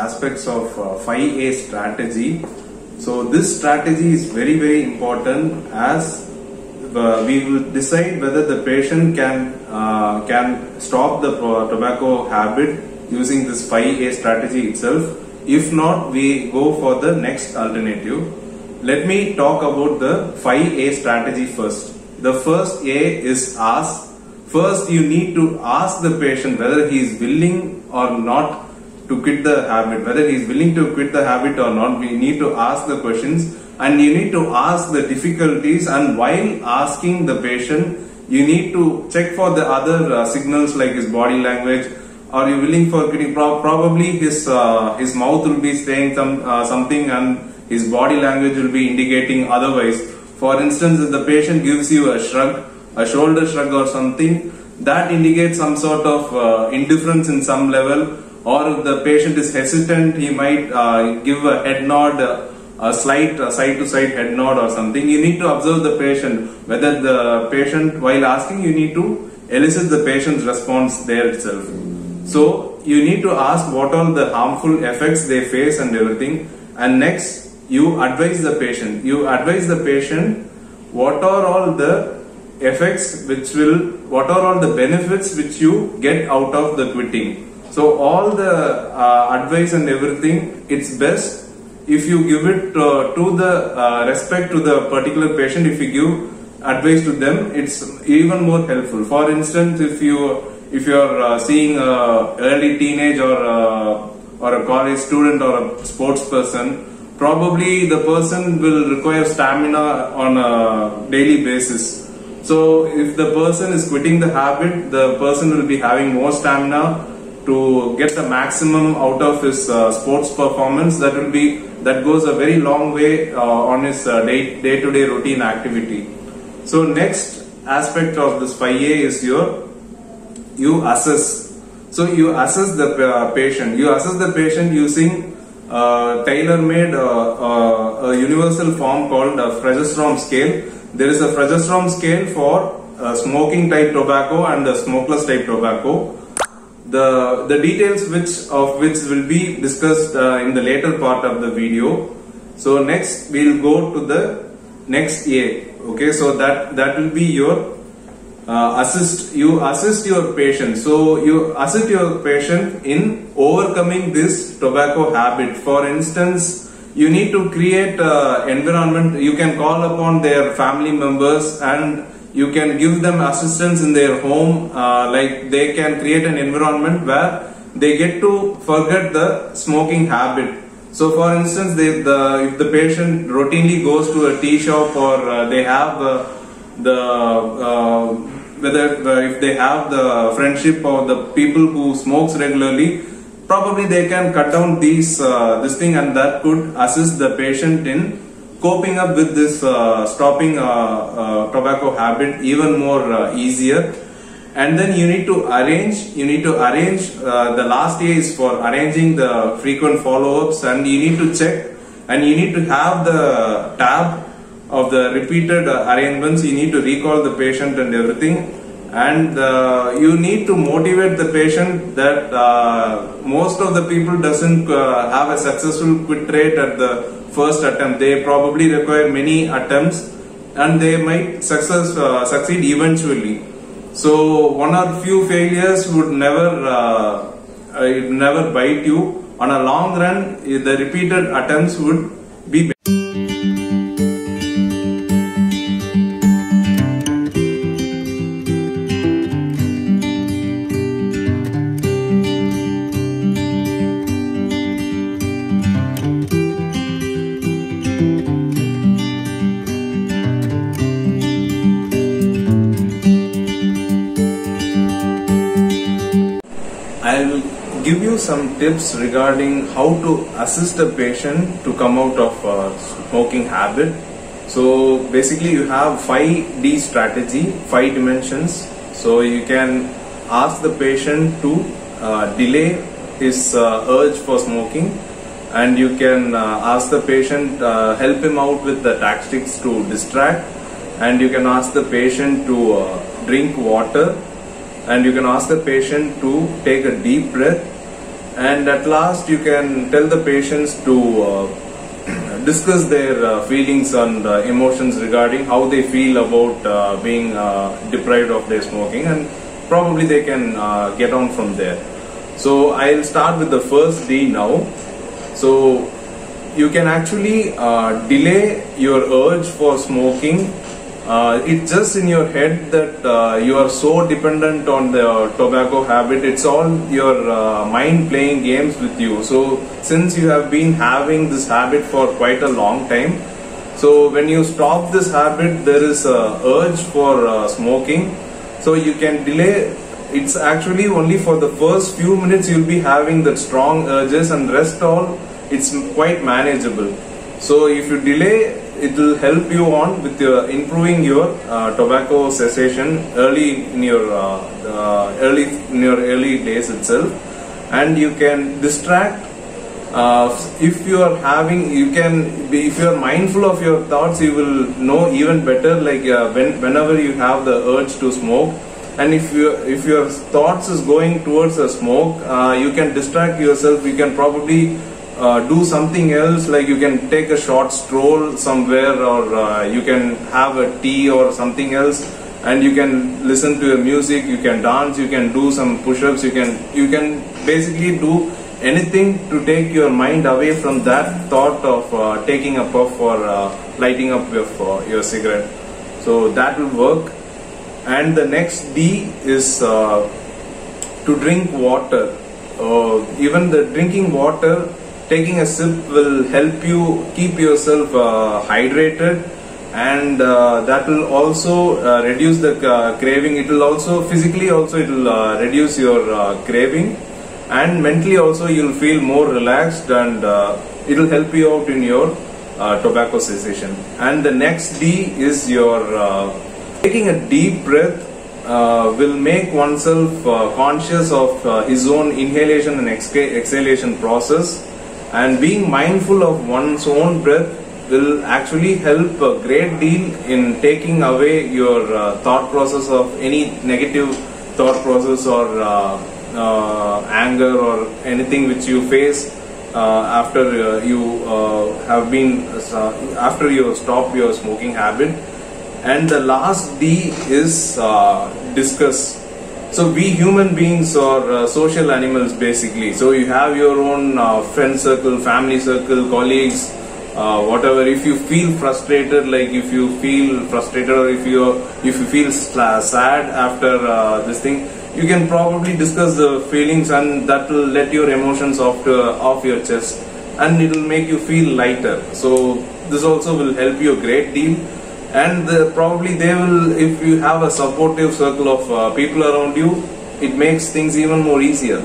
aspects of 5A strategy. So this strategy is very, very important, as we will decide whether the patient can stop the tobacco habit using this 5A strategy itself. If not, we go for the next alternative. Let me talk about the 5A strategy first. The first A is ask. First, you need to ask the patient whether he is willing or not to quit the habit. Whether he is willing to quit the habit or not, we need to ask the questions, and you need to ask the difficulties. And while asking the patient, you need to check for the other signals like his body language. Are you willing for quitting? Probably his mouth will be saying something, and his body language will be indicating otherwise. For instance, if the patient gives you a shrug, a shoulder shrug or something, that indicates some sort of indifference in some level. Or if the patient is hesitant, he might give a head nod, a slight side-to-side head nod or something. You need to observe the patient, whether the patient, while asking, you need to elicit the patient's response there itself. So you need to ask what are the harmful effects they face and everything. And next, you advise the patient. You advise the patient what are all the effects what are all the benefits which you get out of the quitting. So all the advice and everything, it's best if you give it to the respect to the particular patient. If you give advice to them, it's even more helpful. For instance, if you are seeing a early teenage or a college student or a sports person, probably the person will require stamina on a daily basis. So if the person is quitting the habit, the person will be having more stamina to get the maximum out of his sports performance. That goes a very long way on his day-to-day routine activity. So next aspect of this 5A is you assess. So you assess the patient. You assess the patient using tailor-made a universal form called a Fraser-Strom scale. There is a Fraser-Strom scale for smoking type tobacco and the smokeless type tobacco. The details of which will be discussed in the later part of the video. So next we'll go to the next A. Okay, so that will be your assist. You assist your patient. So you assist your patient in overcoming this tobacco habit. For instance, you need to create environment. You can call upon their family members and you can give them assistance in their home. Like they can create an environment where they get to forget the smoking habit. So for instance, if the patient routinely goes to a tea shop, or they have if they have the friendship of the people who smokes regularly, probably they can cut down this thing, and that could assist the patient in coping up with this stopping tobacco habit even more easier. And then you need to arrange the last A is for arranging the frequent follow-ups, and you need to check, and you need to have the tab of the repeated arrangements. You need to recall the patient and everything. And you need to motivate the patient that most of the people doesn't have a successful quit rate at the first attempt. They probably require many attempts, and they might succeed eventually. So one or few failures would never bite you. On a long run, the repeated attempts would be better. I'll give you some tips regarding how to assist a patient to come out of smoking habit. So basically you have 5D strategy, 5 dimensions. So you can ask the patient to delay his urge for smoking, and you can ask the patient, help him out with the tactics to distract, and you can ask the patient to drink water, and you can ask the patient to take a deep breath, and at last you can tell the patients to discuss their feelings and emotions regarding how they feel about being deprived of their smoking, and probably they can get on from there. So I'll start with the first D now. So you can actually delay your urge for smoking. It's just in your head that you are so dependent on the tobacco habit. It's all your mind playing games with you. So since you have been having this habit for quite a long time, so when you stop this habit, there is a urge for smoking. So you can delay. It's actually only for the first few minutes you'll be having that strong urges, and rest all it's quite manageable. So if you delay, it will help you on with your improving your tobacco cessation early in your early days itself, and you can distract. If you are having, if you are mindful of your thoughts, you will know even better. Like whenever you have the urge to smoke, and if your thoughts is going towards a smoke, you can distract yourself. You can probably do something else, like you can take a short stroll somewhere, or you can have a tea or something else, and you can listen to your music, you can dance, you can do some push-ups, you can basically do anything to take your mind away from that thought of taking a puff or lighting up your cigarette. So that will work. And the next D is to drink water. Even the drinking water, taking a sip will help you keep yourself hydrated, and that will also reduce the craving. It will also physically also it will reduce your craving, and mentally also you'll feel more relaxed, and it will help you out in your tobacco cessation. And the next D is your taking a deep breath. Will make oneself conscious of his own inhalation and exhalation process, and being mindful of one's own breath will actually help a great deal in taking away your thought process of any negative thought process or anger or anything which you face after you have been after you stop your smoking habit. And the last D is discuss. So we human beings are social animals basically. So you have your own friend circle, family circle, colleagues, whatever. If you feel frustrated, like if you feel frustrated, or if you feel sad after this thing, you can probably discuss the feelings, and that will let your emotions off your chest, and it will make you feel lighter. So this also will help you a great deal. And probably they will, if you have a supportive circle of people around you, it makes things even more easier.